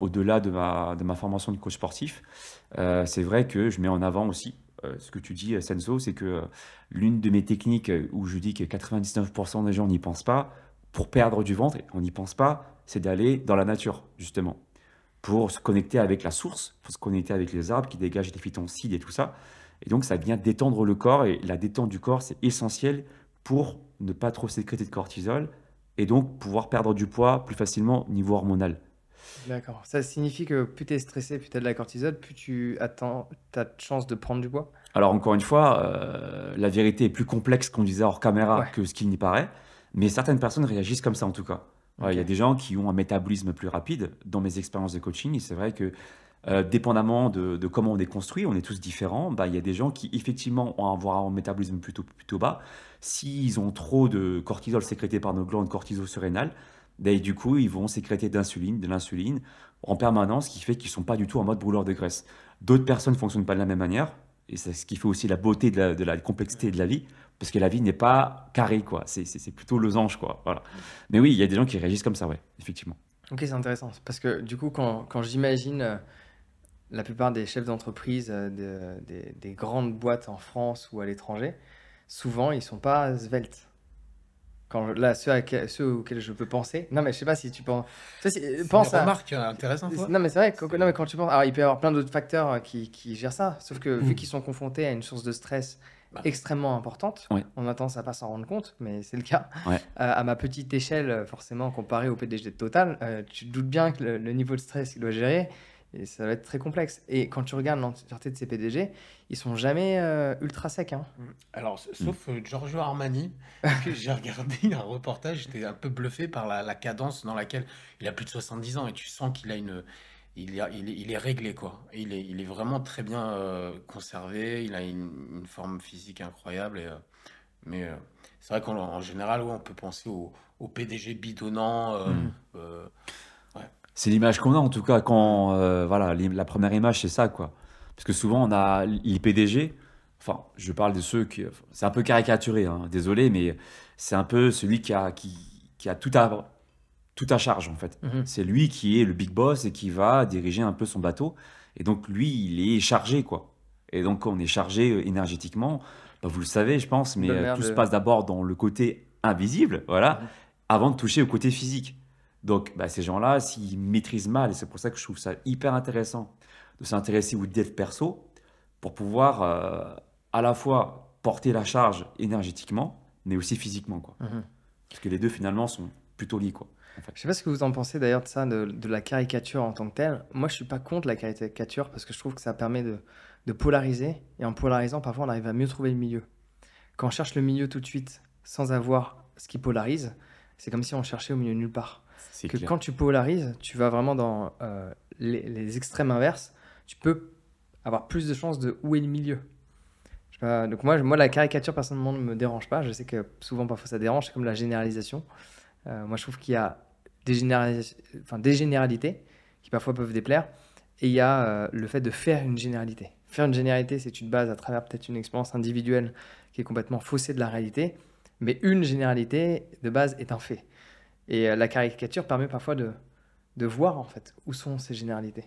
au-delà de ma formation de coach sportif, c'est vrai que je mets en avant aussi ce que tu dis, Senso, c'est que l'une de mes techniques où je dis que 99% des gens n'y pensent pas, pour perdre du ventre, on n'y pense pas, c'est d'aller dans la nature, justement, pour se connecter avec la source, pour se connecter avec les arbres qui dégagent des phytoncides et tout ça. Et donc, ça vient détendre le corps, et la détente du corps, c'est essentiel pour ne pas trop sécréter de cortisol, et donc pouvoir perdre du poids plus facilement au niveau hormonal. D'accord. Ça signifie que plus tu es stressé, plus tu as de la cortisol, plus tu attends, tu as de chances de prendre du poids? Alors encore une fois, la vérité est plus complexe qu'on disait hors caméra Ouais. que ce qu'il n'y paraît, mais certaines personnes réagissent comme ça en tout cas. Voilà, il y a Ok. des gens qui ont un métabolisme plus rapide dans mes expériences de coaching, et c'est vrai que dépendamment de comment on est construit, on est tous différents, bah, il y a des gens qui effectivement ont avoir un métabolisme plutôt bas. S'ils ont trop de cortisol sécrété par nos glandes cortisosurrénales, bah, et du coup, ils vont sécréter de l'insuline en permanence, ce qui fait qu'ils ne sont pas du tout en mode brûleur de graisse. D'autres personnes ne fonctionnent pas de la même manière, et c'est ce qui fait aussi la beauté de la complexité de la vie, parce que la vie n'est pas carrée, quoi. C'est plutôt losange, quoi. Voilà. Mais oui, il y a des gens qui réagissent comme ça, ouais, effectivement. Ok, c'est intéressant. Parce que du coup, quand j'imagine la plupart des chefs d'entreprise des grandes boîtes en France ou à l'étranger, souvent, ils sont pas sveltes. Là, ceux auxquels je peux penser. Non, mais je sais pas si tu penses. C'est une Pense à. remarque intéressante, toi. Non, mais c'est vrai, non, mais quand tu penses. Alors, il peut y avoir plein d'autres facteurs qui gèrent ça. Sauf que vu Hmm. qu'ils sont confrontés à une source de stress Bah, extrêmement importante, Ouais, on a tendance à pas s'en rendre compte, mais c'est le cas. ouais. À ma petite échelle, forcément, comparé au PDG de Total, tu te doutes bien que le niveau de stress qu'il doit gérer, et ça va être très complexe. Et quand tu regardes l'entièreté de ces PDG, ils sont jamais ultra secs, hein. Alors, Mm. sauf Giorgio Armani, que j'ai regardé un reportage, j'étais un peu bluffé par la cadence dans laquelle il a plus de 70 ans et tu sens qu'il a il est réglé, quoi. Il est vraiment très bien conservé, il a une forme physique incroyable. Mais c'est vrai qu'en général, ouais, on peut penser au PDG bidonnant. Mm. Euh, ouais. C'est l'image qu'on a en tout cas quand voilà la première image c'est ça quoi. Parce que souvent on a les PDG, enfin je parle de ceux qui c'est un peu caricaturé hein, désolé mais c'est un peu celui qui a tout à charge en fait. Mhm. C'est lui qui est le big boss et qui va diriger un peu son bateau et donc lui il est chargé quoi. Et donc quand on est chargé énergétiquement, bah, vous le savez je pense Une mais bonne manière tout se de. passe d'abord dans le côté invisible voilà Mhm. avant de toucher au côté physique. Donc, bah, ces gens-là, s'ils maîtrisent mal, et c'est pour ça que je trouve ça hyper intéressant de s'intéresser au dev perso pour pouvoir à la fois porter la charge énergétiquement, mais aussi physiquement, quoi. Mhm. Parce que les deux, finalement, sont plutôt liés, quoi, en fait. Je sais pas ce que vous en pensez d'ailleurs de ça, de la caricature en tant que telle. Moi, je suis pas contre la caricature parce que je trouve que ça permet de polariser. Et en polarisant, parfois, on arrive à mieux trouver le milieu. Quand on cherche le milieu tout de suite sans avoir ce qui polarise, c'est comme si on cherchait au milieu de nulle part. C'est Que clair. quand tu polarises, tu vas vraiment dans les extrêmes inverses, tu peux avoir plus de chances de où est le milieu. Je sais pas, donc moi, la caricature, personnellement, ne me dérange pas. Je sais que souvent, parfois, ça dérange, c'est comme la généralisation. Moi, je trouve qu'il y a des généralités qui parfois peuvent déplaire, et il y a le fait de faire une généralité. Faire une généralité, c'est que tu te bases à travers peut-être une expérience individuelle qui est complètement faussée de la réalité, mais une généralité de base est un fait. Et la caricature permet parfois de voir en fait où sont ces généralités.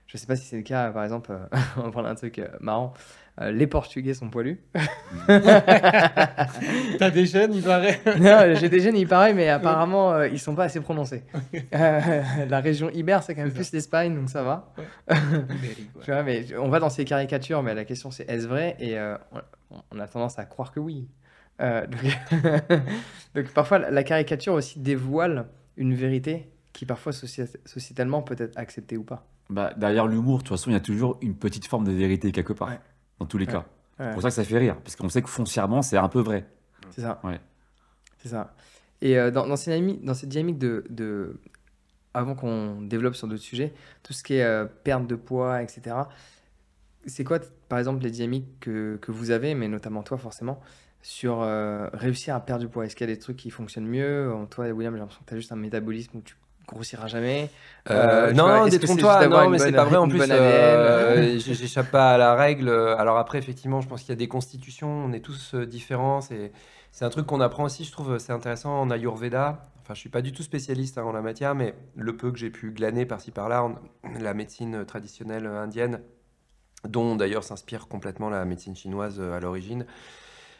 Je ne sais pas si c'est le cas, par exemple, on va prendre un truc marrant, les Portugais sont poilus. Mm. T'as des jeunes, il paraît. Non, j'ai des gènes, il paraît, mais apparemment, ils sont pas assez prononcés. La région Ibère, c'est quand même C'est ça. plus l'Espagne, donc ça va. Ouais. Ibérique, ouais. Tu vois, mais on va dans ces caricatures, mais la question c'est est-ce vrai? Et on a tendance à croire que oui. Donc, donc parfois, la caricature aussi dévoile une vérité qui parfois sociétalement peut être acceptée ou pas. Bah, derrière l'humour, de toute façon, il y a toujours une petite forme de vérité quelque Ouais, part, dans tous les ouais, cas. C'est ouais, pour ça que ça fait rire, parce qu'on sait que foncièrement, c'est un peu vrai. c'est ça, Ouais. c'est ça. Et dans cette dynamique avant qu'on développe sur d'autres sujets, tout ce qui est perte de poids, etc. C'est quoi, par exemple, les dynamiques que vous avez, mais notamment toi forcément, sur réussir à perdre du poids? Est-ce qu'il y a des trucs qui fonctionnent mieux? Toi, William, j'ai l'impression que tu as juste un métabolisme où tu grossiras jamais. Tu vois, Non, est-ce que c'est juste détrompe-toi, d'avoir non, mais c'est pas vrai. En une plus, bonne ADN? j'échappe pas à la règle. Alors après, effectivement, je pense qu'il y a des constitutions. On est tous différents. C'est un truc qu'on apprend aussi, je trouve, c'est intéressant en Ayurveda. Enfin, je suis pas du tout spécialiste en la matière, mais le peu que j'ai pu glaner par-ci par-là, la médecine traditionnelle indienne, dont d'ailleurs s'inspire complètement la médecine chinoise à l'origine,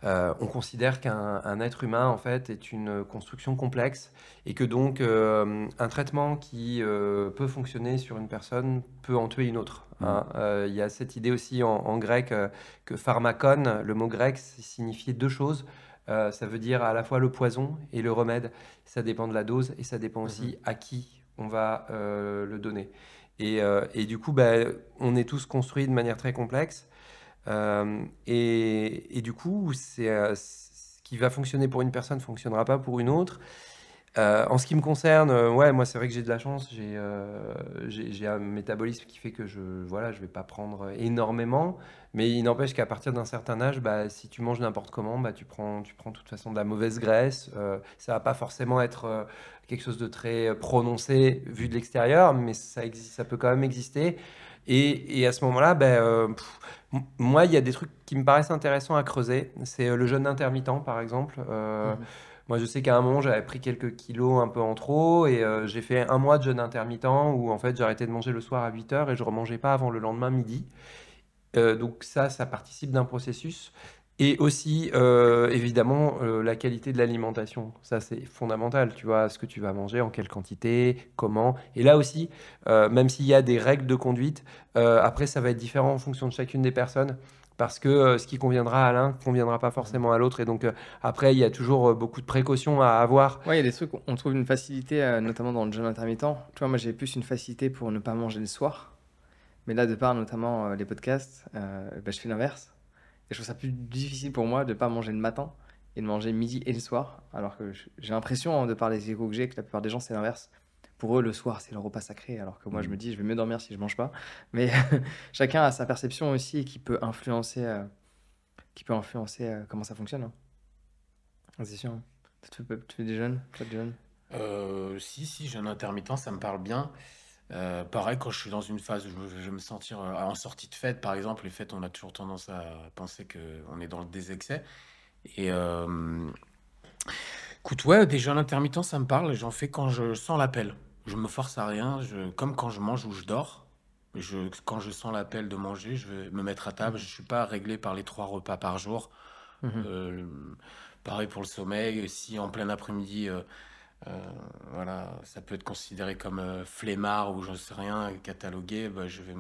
on considère qu'un être humain, en fait, est une construction complexe et que donc un traitement qui peut fonctionner sur une personne peut en tuer une autre. Hein. Il y a cette idée aussi en grec que pharmakon, le mot grec, signifiait deux choses. Ça veut dire à la fois le poison et le remède. Ça dépend de la dose et ça dépend aussi à qui on va le donner. Et du coup, on est tous construits de manière très complexe. Et du coup, ce qui va fonctionner pour une personne ne fonctionnera pas pour une autre. En ce qui me concerne, ouais, moi c'est vrai que j'ai de la chance, j'ai un métabolisme qui fait que voilà, je vais pas prendre énormément, mais il n'empêche qu'à partir d'un certain âge, si tu manges n'importe comment, tu prends de toute façon de la mauvaise graisse. Ça va pas forcément être quelque chose de très prononcé vu de l'extérieur, mais ça existe, ça peut quand même exister. Et à ce moment-là, moi, il y a des trucs qui me paraissent intéressants à creuser. C'est le jeûne intermittent, par exemple. Moi, je sais qu'à un moment, j'avais pris quelques kilos un peu en trop et j'ai fait un mois de jeûne intermittent où en fait, j'arrêtais de manger le soir à 8 heures et je ne remangeais pas avant le lendemain midi. Donc ça participe d'un processus. Et aussi, évidemment, la qualité de l'alimentation. Ça, c'est fondamental. Tu vois, ce que tu vas manger, en quelle quantité, comment. Et là aussi, même s'il y a des règles de conduite, après, ça va être différent en fonction de chacune des personnes. Parce que ce qui conviendra à l'un ne conviendra pas forcément à l'autre. Et donc, après, il y a toujours beaucoup de précautions à avoir. Ouais, il y a des trucs, on trouve une facilité, notamment dans le jeûne intermittent. Tu vois, moi, j'ai plus une facilité pour ne pas manger le soir. Mais là, de par notamment les podcasts, je fais l'inverse. Et je trouve ça plus difficile pour moi de ne pas manger le matin et de manger midi et le soir. Alors que j'ai l'impression, de par les échos que j'ai, que la plupart des gens, c'est l'inverse. Pour eux, le soir, c'est le repas sacré. Alors que moi, je me dis, je vais mieux dormir si je mange pas. Mais chacun a sa perception aussi qui peut influencer, comment ça fonctionne. Hein. C'est sûr. Hein. Tu fais des jeûnes? Pas de jeûne? Si, jeûne intermittent, ça me parle bien. Pareil, quand je suis dans une phase où je vais me sentir en sortie de fête, par exemple, les fêtes, on a toujours tendance à penser qu'on est dans le désexcès. Et écoute, ouais, des jeûnes intermittents, ça me parle. J'en fais quand je sens l'appel. Je me force à rien. Comme quand je mange ou je dors. Quand je sens l'appel de manger, je vais me mettre à table. Je suis pas réglé par les 3 repas par jour. Mhm. Euh, Pareil pour le sommeil. Si en plein après-midi, voilà, ça peut être considéré comme flemmard ou j'en sais rien, catalogué, je vais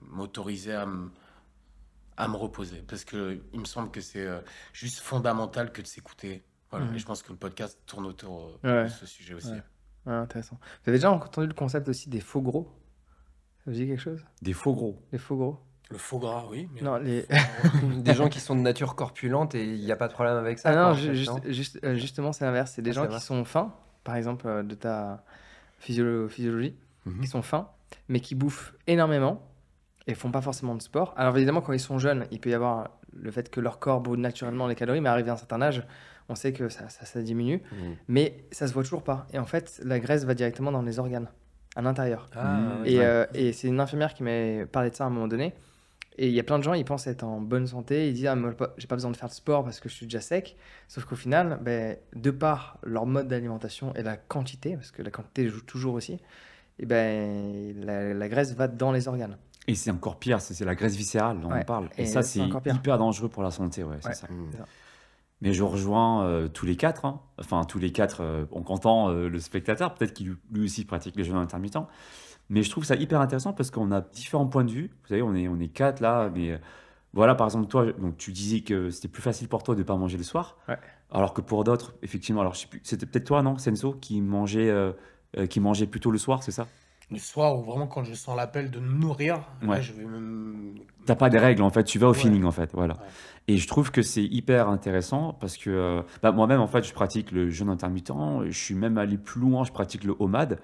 m'autoriser à me reposer. Parce que il me semble que c'est juste fondamental que de s'écouter. Voilà. Et Mhm. je pense que le podcast tourne autour de Ouais, ce sujet aussi. ouais. Ouais, intéressant. Vous avez déjà entendu le concept aussi des faux gros? Ça vous dit quelque chose? Des faux gros. Les faux gros? Le foie gras, oui, mais Non, les... Des gens qui sont de nature corpulente et il n'y a pas de problème avec ça. Ah quoi, non, en fait, non justement, c'est l'inverse. C'est des Ah, gens ça qui va. sont fins, par exemple, de ta physiologie, Mhm. qui sont fins, mais qui bouffent énormément et font pas forcément de sport. Alors évidemment, quand ils sont jeunes, il peut y avoir le fait que leur corps brûle naturellement les calories, mais arrivé à un certain âge, on sait que ça diminue, mais ça se voit toujours pas. Et en fait, la graisse va directement dans les organes, à l'intérieur. Ah, Mmh. ouais. Et c'est une infirmière qui m'a parlé de ça à un moment donné. Et il y a plein de gens, ils pensent être en bonne santé, ils disent, ah, moi, j'ai pas besoin de faire de sport parce que je suis déjà sec. Sauf qu'au final, de par leur mode d'alimentation et la quantité, parce que la quantité joue toujours aussi, et la graisse va dans les organes. Et c'est encore pire, c'est la graisse viscérale dont Ouais. on parle. Et Et ça, c'est c'est encore pire. hyper dangereux pour la santé, ouais, c'est Ouais. ça. C'est ça. Mais je rejoins tous les quatre, hein. Enfin tous les quatre, en comptant le spectateur, peut-être qu'il lui aussi pratique les jeûnes intermittents. Mais je trouve ça hyper intéressant parce qu'on a différents points de vue. Vous savez, on est quatre là, mais voilà, par exemple, toi, donc, tu disais que c'était plus facile pour toi de ne pas manger le soir, Ouais. alors que pour d'autres, effectivement, alors je sais plus, c'était peut-être toi, non, Senso, qui mangeait plutôt le soir, c'est ça? le soir, ou vraiment quand je sens l'appel de me nourrir, là, Ouais. je vais me... T'as pas des règles en fait, tu vas au Ouais. feeling en fait, voilà. Ouais. Et je trouve que c'est hyper intéressant parce que moi-même en fait, je pratique le jeûne intermittent, je suis même allé plus loin, je pratique le OMAD,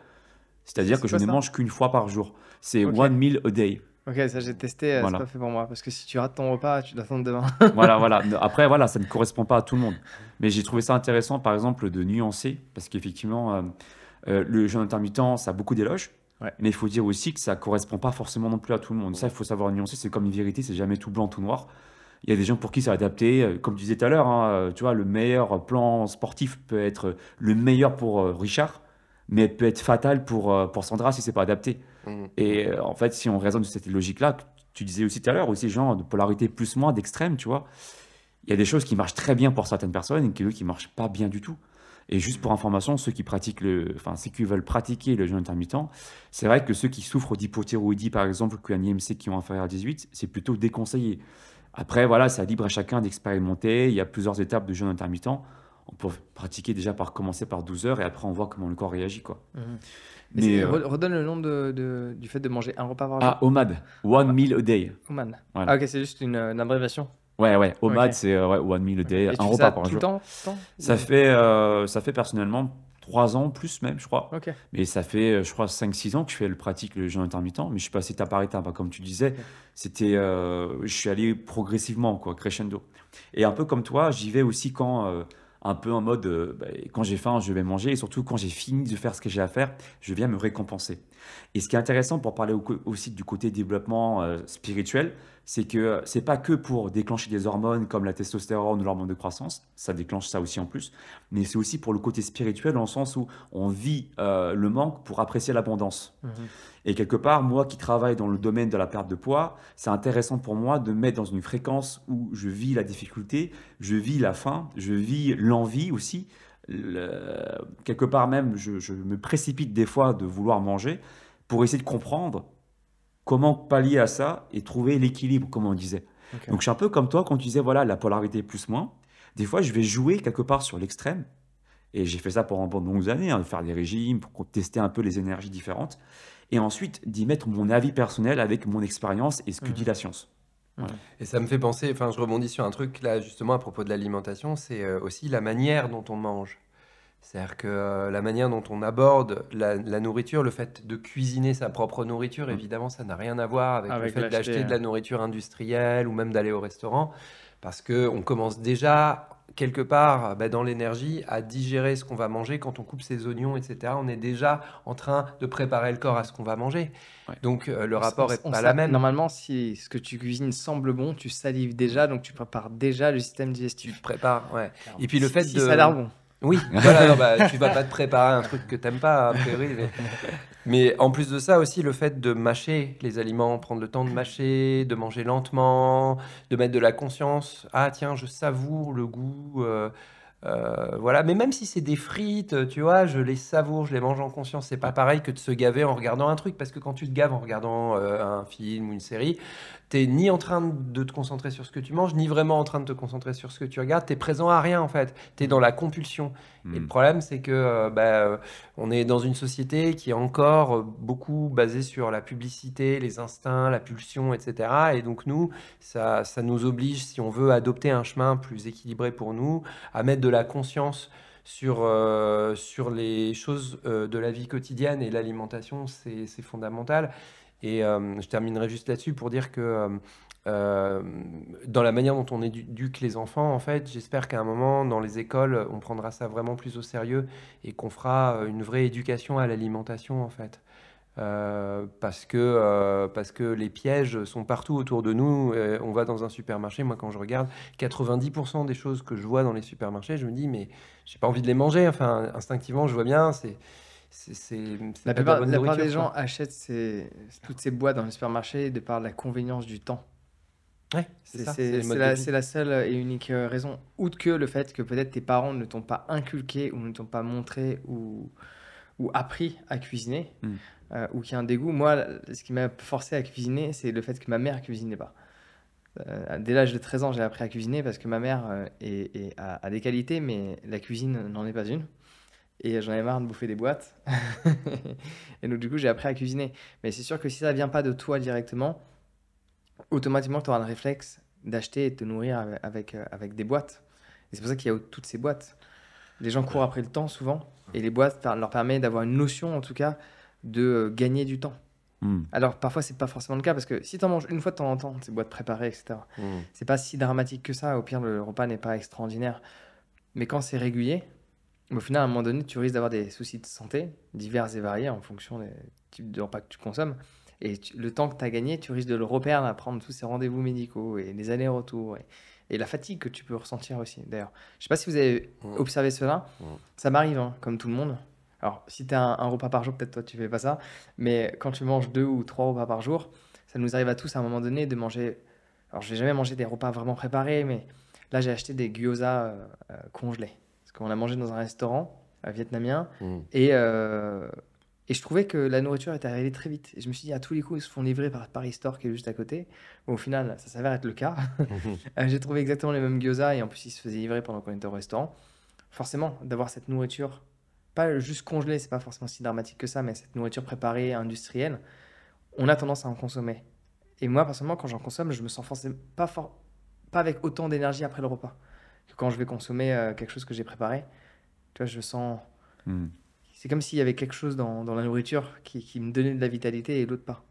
c'est-à-dire C'est que je quoi ne ça? mange qu'une fois par jour. C'est Ok. one meal a day. Ok, ça j'ai testé, c'est Voilà. pas fait pour moi. Parce que si tu rates ton repas, tu dois attendre demain. Voilà. Après, voilà, ça ne correspond pas à tout le monde. Mais j'ai trouvé ça intéressant, par exemple, de nuancer, parce qu'effectivement, le jeûne intermittent, ça a beaucoup d'éloges. Ouais. Mais il faut dire aussi que ça correspond pas forcément non plus à tout le monde. Ça, il faut savoir nuancer. C'est comme une vérité, c'est jamais tout blanc, tout noir. Il y a des gens pour qui c'est adapté. Comme tu disais tout à l'heure, hein, tu vois, le meilleur plan sportif peut être le meilleur pour Richard, mais peut être fatal pour Sandra si c'est pas adapté. Mhm. Et en fait, si on raisonne de cette logique-là, que tu disais aussi tout à l'heure, aussi genre de polarité plus-moins, d'extrême, tu vois, il y a des choses qui marchent très bien pour certaines personnes et d'autres qui marchent pas bien du tout. Et juste pour information, ceux qui pratiquent enfin, ceux qui veulent pratiquer le jeûne intermittent, c'est vrai que ceux qui souffrent d'hypothyroïdie, par exemple, qui ont un IMC qui ont inférieur à 18, c'est plutôt déconseillé. Après, voilà, c'est libre à chacun d'expérimenter. Il y a plusieurs étapes de jeûne intermittent. On peut pratiquer déjà par commencer par 12 heures et après on voit comment le corps réagit, quoi. Mhm. Mais Redonne le nom du fait de manger un repas par jour. OMAD, One Meal a Day. Oman. Voilà. Ah, ok, c'est juste une abréviation. Ouais, OMAD, Ok. c'est ouais, One Meal a Day, Et un tu fais repas ça par tout le jour. temps? Ça fait personnellement 3 ans, plus même, je crois. Ok. Mais ça fait, je crois, 5-6 ans que pratique le jeûne intermittent. Mais je suis passé étape par étape, hein, comme tu disais. Ok. Je suis allé progressivement, quoi, crescendo. Et un peu comme toi, j'y vais aussi quand, un peu en mode, quand j'ai faim, je vais manger. Et surtout, quand j'ai fini de faire ce que j'ai à faire, je viens me récompenser. Et ce qui est intéressant pour parler aussi du côté développement spirituel, c'est que c'est pas que pour déclencher des hormones comme la testostérone ou l'hormone de croissance, ça déclenche ça aussi en plus, mais c'est aussi pour le côté spirituel dans le sens où on vit le manque pour apprécier l'abondance. Mhm. Et quelque part, moi qui travaille dans le domaine de la perte de poids, c'est intéressant pour moi de me mettre dans une fréquence où je vis la difficulté, je vis la faim, je vis l'envie aussi. Quelque part même, je me précipite des fois de vouloir manger pour essayer de comprendre comment pallier à ça et trouver l'équilibre, comme on disait. Ok. Donc je suis un peu comme toi quand tu disais, voilà, la polarité plus-moins. Des fois, je vais jouer quelque part sur l'extrême. Et j'ai fait ça pendant de longues années, hein, de faire des régimes pour tester un peu les énergies différentes. Et ensuite, d'y mettre mon avis personnel avec mon expérience et ce que dit Mhm. la science. Mhm. Voilà. Et ça me fait penser, enfin, je rebondis sur un truc là, justement, à propos de l'alimentation, c'est aussi la manière dont on mange. C'est-à-dire que la manière dont on aborde la nourriture, le fait de cuisiner sa propre nourriture, Mm. évidemment, ça n'a rien à voir avec le Avec fait l'acheter. d'acheter de la nourriture industrielle ou même d'aller au restaurant, parce que on commence déjà quelque part dans l'énergie à digérer ce qu'on va manger quand on coupe ses oignons, etc. On est déjà en train de préparer le corps à ce qu'on va manger. Ouais. Donc le On rapport est pas la même. Normalement, si ce que tu cuisines semble bon, tu salives déjà, donc tu prépares déjà le système Tu digestif. te prépares, ouais. Alors, Et puis le fait si de... ça a l'air bon. Oui, voilà, non, bah, tu vas pas te préparer un truc que t'aimes pas, a priori. Mais en plus de ça aussi, le fait de mâcher les aliments, prendre le temps de mâcher, de manger lentement, de mettre de la conscience. Ah tiens, je savoure le goût. Voilà, mais même si c'est des frites, tu vois, je les savoure, je les mange en conscience. C'est pas pareil que de se gaver en regardant un truc, parce que quand tu te gaves en regardant un film ou une série, t'es ni en train de te concentrer sur ce que tu manges, ni vraiment en train de te concentrer sur ce que tu regardes. T'es présent à rien en fait. T'es dans la compulsion. Et le Mm. problème, c'est que on est dans une société qui est encore beaucoup basée sur la publicité, les instincts, la pulsion, etc. Et donc nous, ça nous oblige, si on veut adopter un chemin plus équilibré pour nous, à mettre de la conscience sur les choses de la vie quotidienne, et l'alimentation, c'est fondamental. Et je terminerai juste là-dessus pour dire que dans la manière dont on éduque les enfants, en fait, j'espère qu'à un moment, dans les écoles, on prendra ça vraiment plus au sérieux et qu'on fera une vraie éducation à l'alimentation, en fait. Parce que les pièges sont partout autour de nous. On va dans un supermarché, moi quand je regarde 90% des choses que je vois dans les supermarchés, je me dis mais j'ai pas envie de les manger. Enfin, instinctivement, je vois bien, c'est La pas de la bonne plupart nourriture, des gens quoi. achètent toutes ces boîtes dans les supermarchés de par l'inconvénience du temps. Ouais, c'est ça, c'est les C'est modes de vie. c'est la seule et unique raison. Outre que le fait que peut-être tes parents ne t'ont pas inculqué ou ne t'ont pas montré ou appris à cuisiner, Mm. ou qu'il y a un dégoût. Moi, ce qui m'a forcé à cuisiner, c'est le fait que ma mère cuisinait pas. Dès l'âge de 13 ans, j'ai appris à cuisiner parce que ma mère a des qualités, mais la cuisine n'en est pas une. Et j'en avais marre de bouffer des boîtes. Et donc, du coup, j'ai appris à cuisiner. Mais c'est sûr que si ça vient pas de toi directement, automatiquement, tu auras le réflexe d'acheter et de te nourrir avec des boîtes. Et c'est pour ça qu'il y a toutes ces boîtes. Les gens courent après le temps souvent, et les boîtes leur permettent d'avoir une notion, en tout cas, de gagner du temps. Mm. Alors, parfois, c'est pas forcément le cas, parce que si tu en manges une fois de temps en temps, ces boîtes préparées, etc., c'est pas si dramatique que ça. Au pire, le repas n'est pas extraordinaire. Mais quand c'est régulier, au final, à un moment donné, tu risques d'avoir des soucis de santé divers et variés en fonction des types de repas que tu consommes. Et le temps que tu as gagné, tu risques de le reperdre à prendre tous ces rendez-vous médicaux et les allers-retours et la fatigue que tu peux ressentir aussi. D'ailleurs, je sais pas si vous avez Mm. observé cela. Mm. Ça m'arrive, hein, comme tout le monde. Alors, si tu as un repas par jour, peut-être toi, tu fais pas ça. Mais quand tu manges 2 ou 3 repas par jour, ça nous arrive à tous à un moment donné de manger. Alors, je vais jamais manger des repas vraiment préparés, mais là, j'ai acheté des gyoza congelés. Parce qu'on a mangé dans un restaurant vietnamien. Mm. Et je trouvais que la nourriture était arrivée très vite. Et je me suis dit, à tous les coups, ils se font livrer par Paris Store qui est juste à côté. Bon, au final, ça s'avère être le cas. J'ai trouvé exactement les mêmes gyoza et en plus, ils se faisaient livrer pendant qu'on était au restaurant. Forcément, d'avoir cette nourriture, pas juste congelée, c'est pas forcément si dramatique que ça, mais cette nourriture préparée, industrielle, on a tendance à en consommer. Et moi, personnellement, quand j'en consomme, je me sens forcément pas avec autant d'énergie après le repas que quand je vais consommer quelque chose que j'ai préparé. Tu vois, je sens. Hmm. C'est comme s'il y avait quelque chose dans la nourriture qui me donnait de la vitalité et l'autre pas.